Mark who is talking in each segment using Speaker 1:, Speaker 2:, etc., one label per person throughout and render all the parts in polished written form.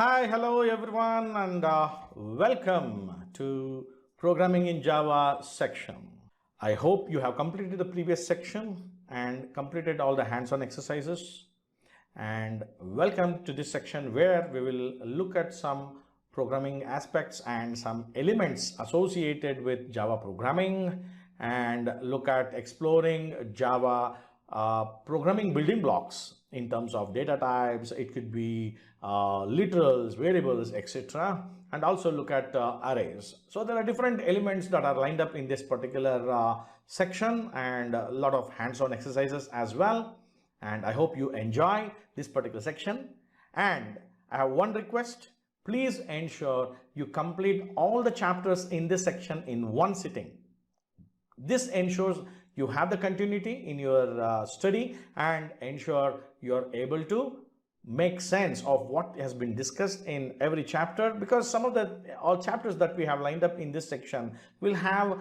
Speaker 1: Hi, hello everyone, and welcome to Programming in Java section. I hope you have completed the previous section and completed all the hands-on exercises. And welcome to this section where we will look at some programming aspects and some elements associated with Java programming and look at exploring Java programming building blocks in terms of data types. It could be literals, variables, etc. And also look at arrays. So there are different elements that are lined up in this particular section and a lot of hands-on exercises as well. And I hope you enjoy this particular section. And I have one request. Please ensure you complete all the chapters in this section in one sitting. This ensures you have the continuity in your study and ensure you're able to make sense of what has been discussed in every chapter, because some of the all chapters that we have lined up in this section will have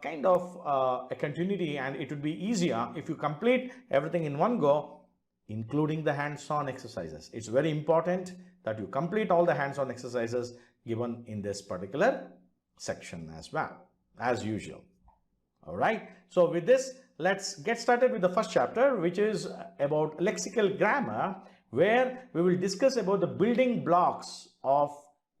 Speaker 1: kind of a continuity, and it would be easier if you complete everything in one go, including the hands-on exercises. It's very important that you complete all the hands-on exercises given in this particular section as well, as usual. All right, so with this, let's get started with the first chapter, which is about lexical grammar, where we will discuss about the building blocks of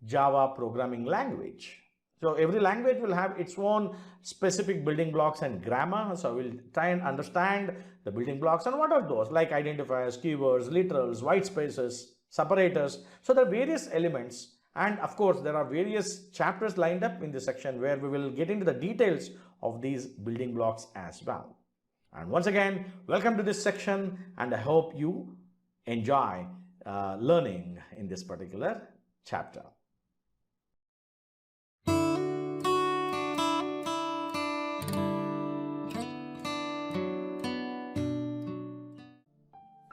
Speaker 1: Java programming language. So every language will have its own specific building blocks and grammar. So we'll try and understand the building blocks and what are those, like identifiers, keywords, literals, white spaces, separators. So there are various elements. And of course, there are various chapters lined up in this section where we will get into the details of these building blocks as well. And once again, welcome to this section, and I hope you enjoy learning in this particular chapter.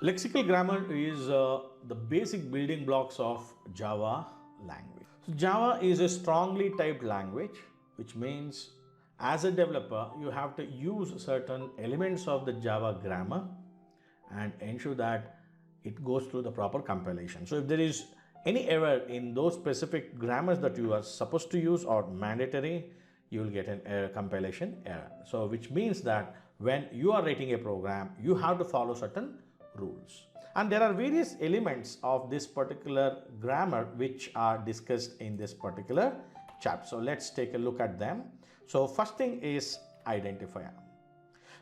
Speaker 1: Lexical grammar is the basic building blocks of Java language. So Java is a strongly typed language, which means as a developer, you have to use certain elements of the Java grammar and ensure that it goes through the proper compilation. So if there is any error in those specific grammars that you are supposed to use or mandatory, you will get an error, compilation error. So which means that when you are writing a program, you have to follow certain rules. And there are various elements of this particular grammar which are discussed in this particular chapter. So let's take a look at them. So first thing is identifier.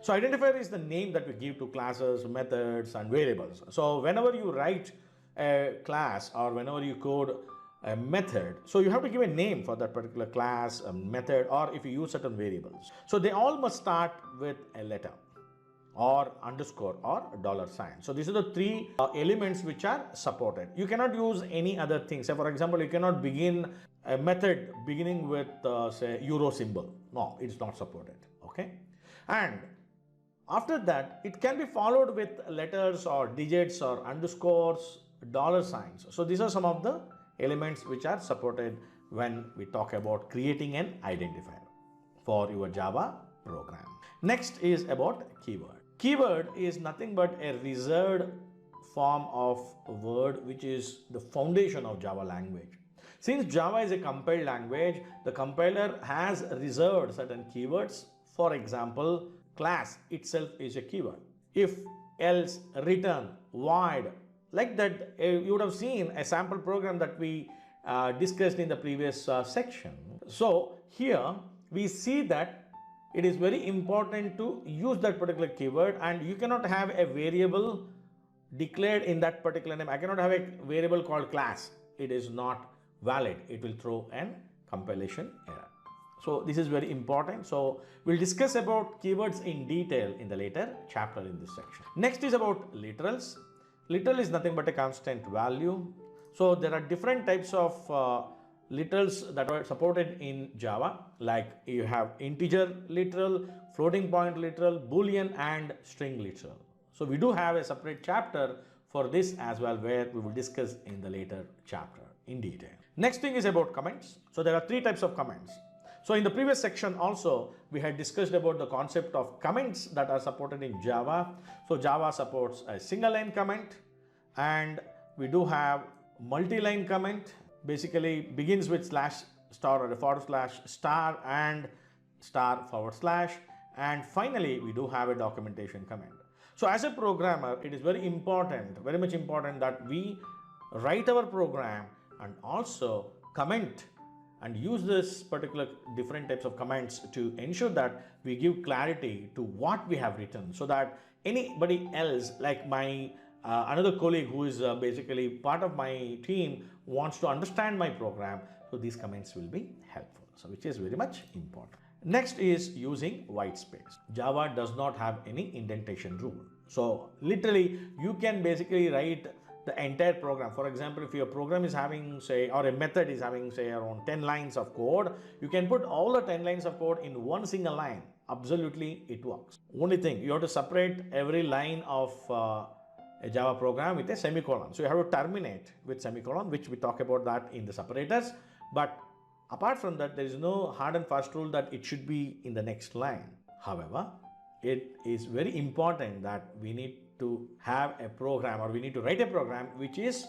Speaker 1: So identifier is the name that we give to classes, methods, and variables. So whenever you write a class or whenever you code a method, so you have to give a name for that particular class, a method, or if you use certain variables. So they all must start with a letter or underscore or dollar sign. So these are the three elements which are supported. You cannot use any other things. Say for example, you cannot begin a method beginning with say euro symbol. No, it's not supported. Okay. And after that, it can be followed with letters or digits or underscores, dollar signs. So these are some of the elements which are supported when we talk about creating an identifier for your Java program. Next is about keyword. Keyword is nothing but a reserved form of a word which is the foundation of Java language. Since Java is a compiled language, the compiler has reserved certain keywords. For example, class itself is a keyword. If, else, return, void, like that, you would have seen a sample program that we discussed in the previous section. So here we see that it is very important to use that particular keyword, and you cannot have a variable declared in that particular name. I cannot have a variable called class. It is not valid. It will throw an compilation error. So this is very important. So we'll discuss about keywords in detail in the later chapter in this section. Next is about literals. Literal is nothing but a constant value. So there are different types of literals that are supported in Java, like you have integer literal, floating point literal, boolean, and string literal. So we do have a separate chapter for this as well, where we will discuss in the later chapter in detail. Next thing is about comments. So there are three types of comments. So in the previous section also, we had discussed about the concept of comments that are supported in Java. So Java supports a single line comment, and we do have multi-line comment basically begins with slash star or a forward slash star and star forward slash, and finally we do have a documentation comment. So as a programmer, it is very important, very much important, that we write our program and also comment and use this particular different types of comments to ensure that we give clarity to what we have written, so that anybody else, like my another colleague who is basically part of my team, wants to understand my program, so these comments will be helpful, so which is very much important. Next is using white space. Java does not have any indentation rule. So literally you can basically write the entire program. For example, if your program is having, say, or a method is having, say, around 10 lines of code, you can put all the 10 lines of code in one single line. Absolutely, it works. Only thing, you have to separate every line of a Java program with a semicolon. So you have to terminate with semicolon, which we talk about that in the separators. But apart from that, there is no hard and fast rule that it should be in the next line. However, it is very important that we need to have a program, or we need to write a program which is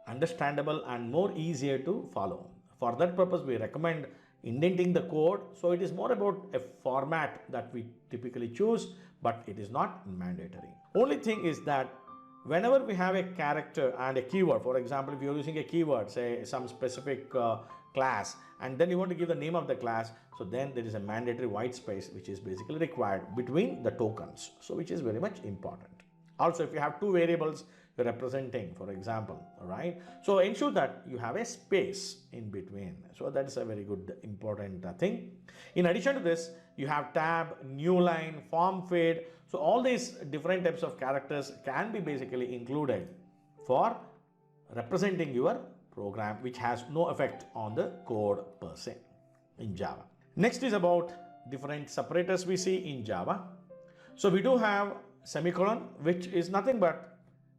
Speaker 1: understandable and more easier to follow. For that purpose, we recommend indenting the code. So it is more about a format that we typically choose, but it is not mandatory. Only thing is that whenever we have a character and a keyword, for example, if you're using a keyword, say some specific class, and then you want to give the name of the class, so then there is a mandatory white space which is basically required between the tokens, so which is very much important. Also, if you have two variables you're representing, for example, right, so ensure that you have a space in between. So that is a very good important thing. In addition to this, you have tab, new line, form fade. So all these different types of characters can be basically included for representing your program, which has no effect on the code per se in Java. Next is about different separators we see in Java. So we do have semicolon, which is nothing but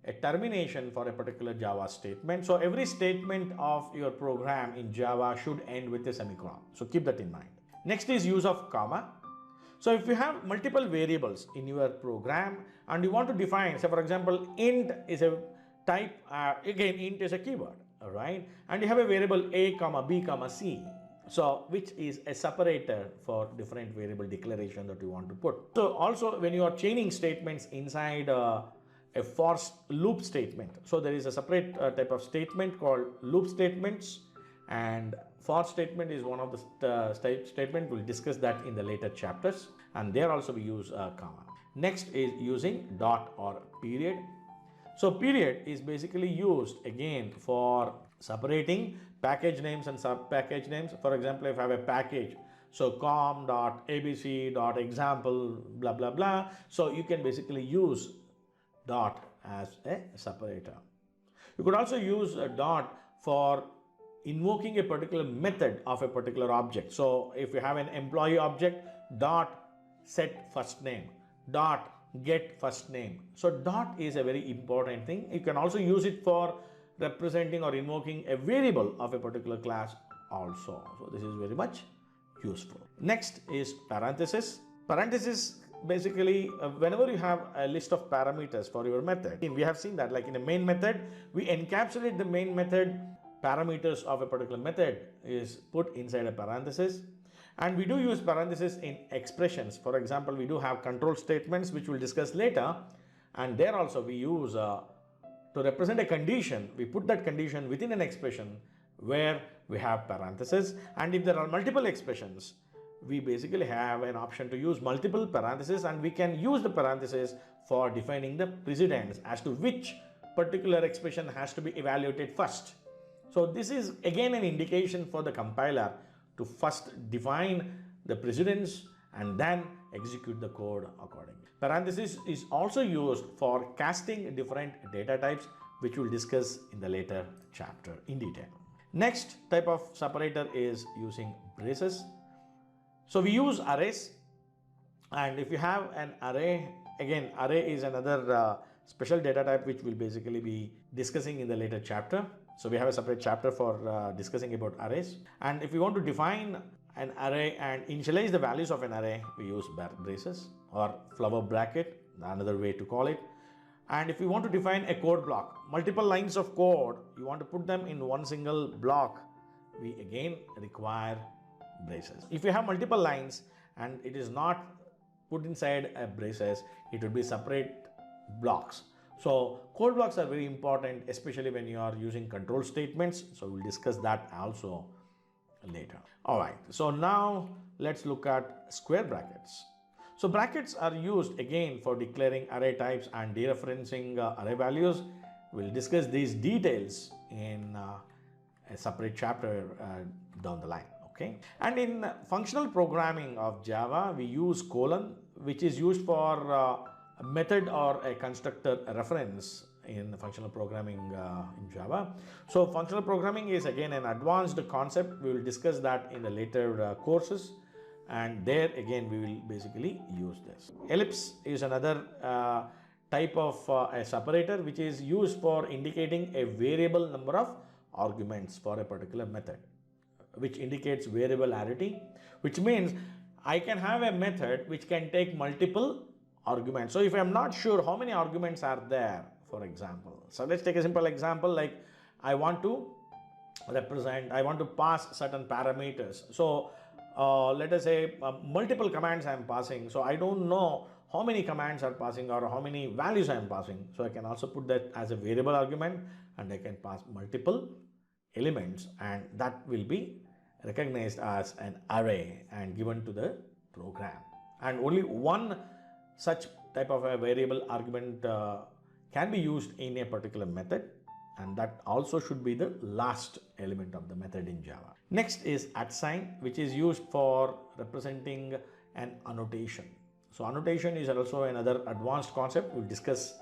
Speaker 1: a termination for a particular Java statement. So every statement of your program in Java should end with a semicolon. So keep that in mind. Next is use of comma. So if you have multiple variables in your program and you want to define, say for example, int is a type, again int is a keyword, all right, and you have a variable a comma b comma c, so which is a separator for different variable declaration that you want to put. So also when you are chaining statements inside a for loop statement, so there is a separate type of statement called loop statements, and for statement is one of the statement. We'll discuss that in the later chapters, and there also we use comma. Next is using dot or period. So period is basically used again for separating package names and sub package names. For example, if I have a package, so com.abc.example blah blah blah, so you can basically use dot as a separator. You could also use a dot for invoking a particular method of a particular object. So if you have an employee object, dot set first name, dot get first name. So dot is a very important thing. You can also use it for representing or invoking a variable of a particular class also. So this is very much useful. Next is parenthesis. Parenthesis basically whenever you have a list of parameters for your method, we have seen that like in a main method, we encapsulate the main method parameters of a particular method is put inside a parenthesis, and we do use parenthesis in expressions. For example, we do have control statements which we'll discuss later, and there also we use to represent a condition, we put that condition within an expression where we have parenthesis, and if there are multiple expressions, we basically have an option to use multiple parentheses, and we can use the parentheses for defining the precedence as to which particular expression has to be evaluated first. So this is again an indication for the compiler to first define the precedence and then execute the code accordingly. Parenthesis is also used for casting different data types, which we'll discuss in the later chapter in detail. Next type of separator is using braces. So we use arrays, and if you have an array, again array is another special data type which we'll basically be discussing in the later chapter. So we have a separate chapter for discussing about arrays, and if we want to define an array and initialize the values of an array, we use braces or flower bracket, another way to call it. And if you want to define a code block, multiple lines of code, you want to put them in one single block, we again require braces. If you have multiple lines and it is not put inside a braces, it would be separate blocks. So code blocks are very important, especially when you are using control statements. So we'll discuss that also later. All right, so now let's look at square brackets. So brackets are used again for declaring array types and dereferencing array values. We'll discuss these details in a separate chapter down the line. Okay. And in functional programming of Java, we use colon, which is used for a method or a constructor reference in functional programming in Java. So functional programming is again an advanced concept. We will discuss that in the later courses. And there again we will basically use this. Ellipse is another type of a separator which is used for indicating a variable number of arguments for a particular method, which indicates variability, which means I can have a method which can take multiple arguments. So if I'm not sure how many arguments are there, for example, so let's take a simple example like I want to pass certain parameters. So let us say multiple commands I am passing. So I don't know how many commands are passing or how many values I am passing. So I can also put that as a variable argument and I can pass multiple elements and that will be recognized as an array and given to the program. And only one such type of a variable argument can be used in a particular method, and that also should be the last element of the method in Java. Next is @sign, which is used for representing an annotation. So annotation is also another advanced concept we'll discuss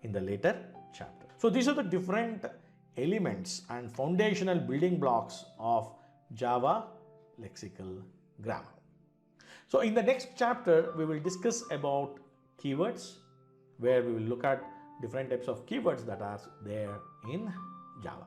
Speaker 1: in the later chapter. So these are the different elements and foundational building blocks of Java lexical grammar. So in the next chapter, we will discuss about keywords, where we will look at different types of keywords that are there in Java.